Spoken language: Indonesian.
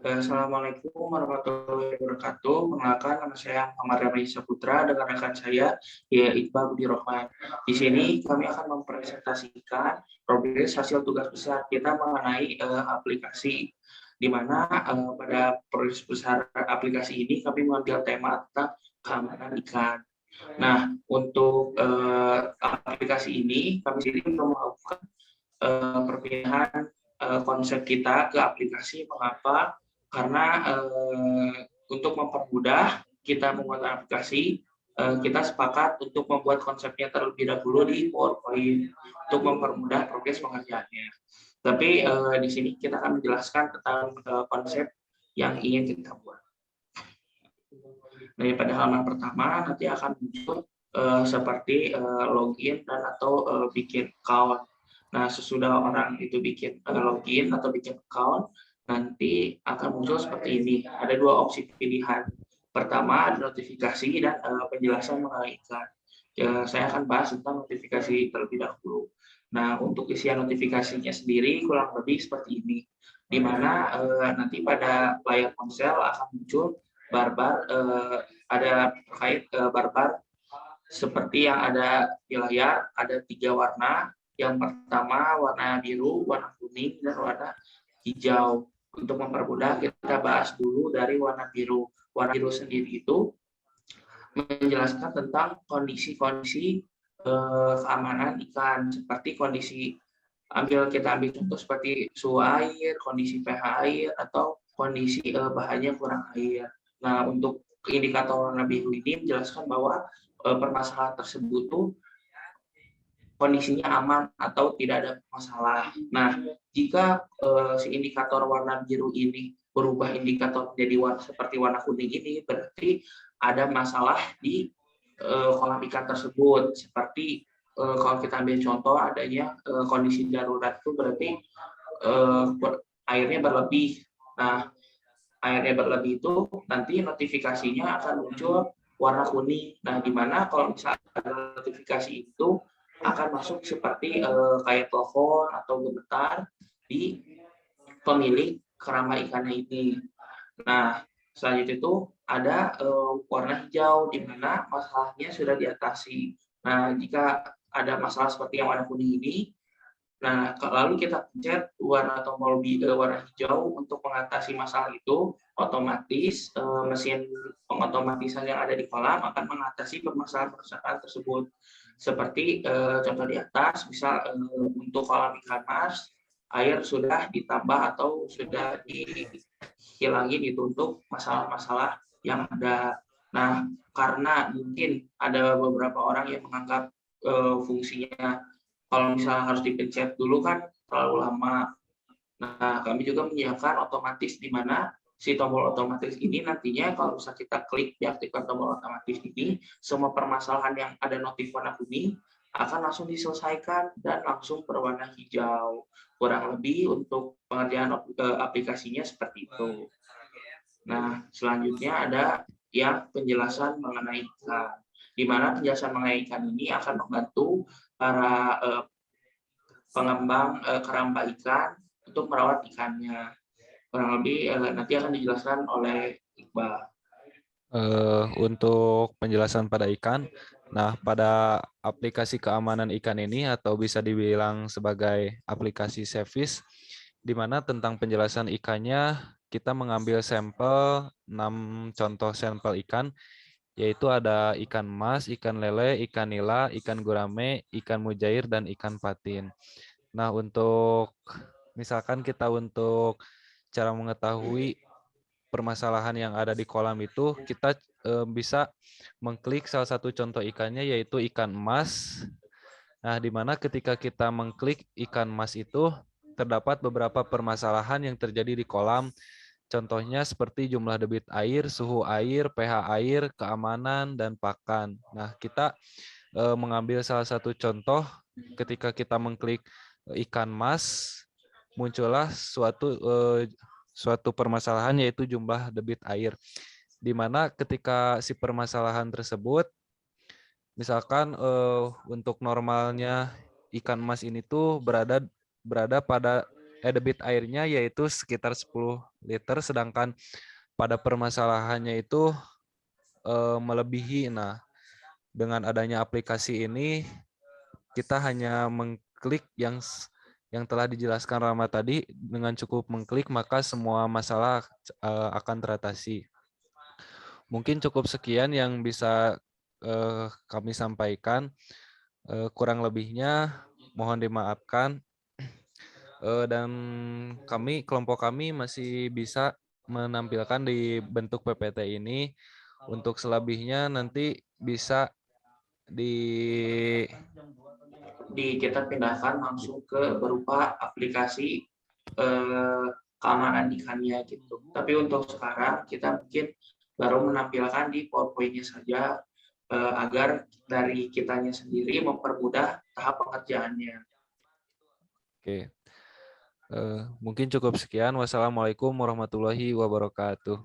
Assalamualaikum warahmatullahi wabarakatuh. Perkenalkan, nama saya Muhammad Ramli Saputra dengan rekan saya, ya Iqbal Budi Rohman. Di sini kami akan mempresentasikan progres hasil tugas besar kita mengenai aplikasi, di mana pada progres besar aplikasi ini kami mengambil tema tentang keamanan ikan. Nah, untuk aplikasi ini kami sendiri melakukan perpindahan konsep kita ke aplikasi. Mengapa? Karena untuk mempermudah kita membuat aplikasi, kita sepakat untuk membuat konsepnya terlebih dahulu di PowerPoint untuk mempermudah progres pengerjaannya. Tapi di sini kita akan menjelaskan tentang konsep yang ingin kita buat. Nah, pada halaman pertama nanti akan muncul seperti login dan atau bikin account. Nah, sesudah orang itu bikin login atau bikin account, nanti akan muncul seperti ini. Ada dua opsi pilihan. Pertama, ada notifikasi dan penjelasan mengenai iklan. Saya akan bahas tentang notifikasi terlebih dahulu. Nah, untuk isian notifikasinya sendiri kurang lebih seperti ini, di mana nanti pada layar ponsel akan muncul barbar, ada terkait barbar seperti yang ada di layar, ada 3 warna. Yang pertama warna biru, warna kuning, dan warna hijau. Untuk mempermudah kita bahas dulu dari warna biru. Warna biru sendiri itu menjelaskan tentang kondisi-kondisi keamanan ikan, seperti kondisi kita ambil contoh seperti suhu air, kondisi pH air, atau kondisi bahannya kurang air. Nah, untuk indikator warna biru ini menjelaskan bahwa permasalahan tersebut tuh kondisinya aman atau tidak ada masalah. Nah, jika si indikator warna biru ini berubah indikator menjadi seperti warna kuning ini, berarti ada masalah di kolam ikan tersebut. Seperti kalau kita ambil contoh adanya kondisi darurat itu berarti airnya berlebih. Nah, airnya berlebih itu nanti notifikasinya akan muncul warna kuning. Nah, di mana kalau misalnya ada notifikasi itu akan masuk seperti kayak telepon atau gemetar di pemilik keramba ikannya ini. Nah, selanjutnya itu ada warna hijau di mana masalahnya sudah diatasi. Nah, jika ada masalah seperti yang warna kuning ini, nah, lalu kita pencet warna tombol warna hijau untuk mengatasi masalah itu, otomatis mesin pengotomatisan yang ada di kolam akan mengatasi permasalahan tersebut. Seperti contoh di atas, misal untuk kolam ikan mas, air sudah ditambah atau sudah dihilangin itu untuk masalah-masalah yang ada. Nah, karena mungkin ada beberapa orang yang menganggap fungsinya kalau misalnya harus dipencet dulu kan terlalu lama. Nah, kami juga menyiapkan otomatis di mana si tombol otomatis ini nantinya kalau bisa kita klik diaktifkan tombol otomatis ini, semua permasalahan yang ada notif warna kuning akan langsung diselesaikan dan langsung berwarna hijau. Kurang lebih untuk pengerjaan aplikasinya seperti itu. Nah, selanjutnya ada yang penjelasan mengenai ikan, di mana penjelasan mengenai ikan ini akan membantu para pengembang keramba ikan untuk merawat ikannya. Kurang lebih nanti akan dijelaskan oleh Iqbal. Untuk penjelasan pada ikan, nah pada aplikasi keamanan ikan ini atau bisa dibilang sebagai aplikasi service, di mana tentang penjelasan ikannya kita mengambil sampel 6 contoh sampel ikan, yaitu ada ikan mas, ikan lele, ikan nila, ikan gurame, ikan mujair, dan ikan patin. Nah, untuk misalkan kita untuk cara mengetahui permasalahan yang ada di kolam itu, kita bisa mengklik salah satu contoh ikannya yaitu ikan emas. Nah, di mana ketika kita mengklik ikan emas itu terdapat beberapa permasalahan yang terjadi di kolam. Contohnya seperti jumlah debit air, suhu air, pH air, keamanan, dan pakan. Nah, kita mengambil salah satu contoh ketika kita mengklik ikan emas, muncullah suatu permasalahan yaitu jumlah debit air. Di mana ketika si permasalahan tersebut, misalkan untuk normalnya ikan emas ini tuh berada pada debit airnya yaitu sekitar 10 liter, sedangkan pada permasalahannya itu melebihi. Nah, dengan adanya aplikasi ini kita hanya mengklik yang telah dijelaskan Rama tadi. Dengan cukup mengklik maka semua masalah akan teratasi. Mungkin cukup sekian yang bisa kami sampaikan. Kurang lebihnya mohon dimaafkan. Dan kelompok kami masih bisa menampilkan di bentuk PPT ini. Untuk selebihnya nanti bisa di Kita pindahkan langsung ke berupa aplikasi keamanan ikannya gitu. Tapi untuk sekarang kita mungkin baru menampilkan di PowerPoint-nya saja agar dari kitanya sendiri mempermudah tahap pengerjaannya. Oke. Mungkin cukup sekian. Wassalamualaikum warahmatullahi wabarakatuh.